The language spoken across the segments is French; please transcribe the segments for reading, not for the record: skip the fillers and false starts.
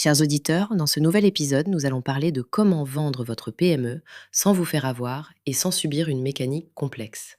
Chers auditeurs, dans ce nouvel épisode, nous allons parler de comment vendre votre PME sans vous faire avoir et sans subir une mécanique complexe.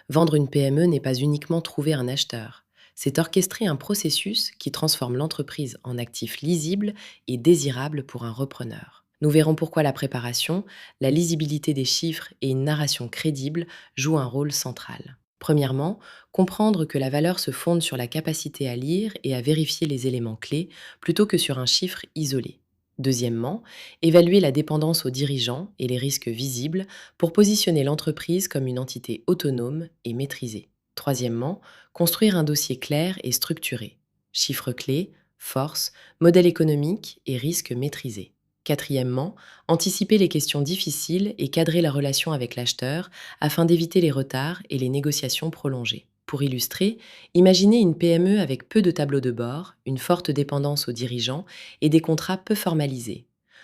Vendre une PME n'est pas uniquement trouver un acheteur, c'est orchestrer un processus qui transforme l'entreprise en actif lisible et désirable pour un repreneur. Nous verrons pourquoi la préparation, la lisibilité des chiffres et une narration crédible jouent un rôle central. Premièrement, comprendre que la valeur se fonde sur la capacité à lire et à vérifier les éléments clés plutôt que sur un chiffre isolé. Deuxièmement, évaluer la dépendance aux dirigeants et les risques visibles pour positionner l'entreprise comme une entité autonome et maîtrisée. Troisièmement, construire un dossier clair et structuré. Chiffres clés, forces, modèle économique et risques maîtrisés. Quatrièmement, anticiper les questions difficiles et cadrer la relation avec l'acheteur afin d'éviter les retards et les négociations prolongées. Pour illustrer, imaginez une PME avec peu de tableaux de bord, une forte dépendance aux dirigeants et des contrats peu formalisés.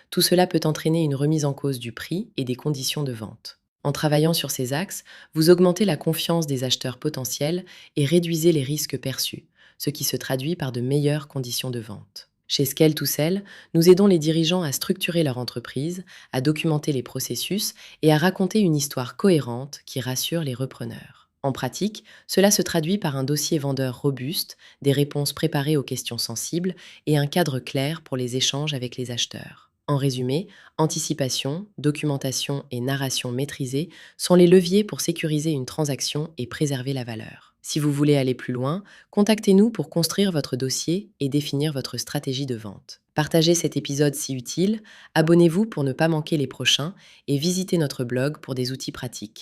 Tout cela peut entraîner une remise en cause du prix et des conditions de vente. En travaillant sur ces axes, vous augmentez la confiance des acheteurs potentiels et réduisez les risques perçus, ce qui se traduit par de meilleures conditions de vente. Chez Scale to Sell, nous aidons les dirigeants à structurer leur entreprise, à documenter les processus et à raconter une histoire cohérente qui rassure les repreneurs. En pratique, cela se traduit par un dossier vendeur robuste, des réponses préparées aux questions sensibles et un cadre clair pour les échanges avec les acheteurs. En résumé, anticipation, documentation et narration maîtrisée sont les leviers pour sécuriser une transaction et préserver la valeur. Si vous voulez aller plus loin, contactez-nous pour construire votre dossier et définir votre stratégie de vente. Partagez cet épisode si utile, abonnez-vous pour ne pas manquer les prochains et visitez notre blog pour des outils pratiques.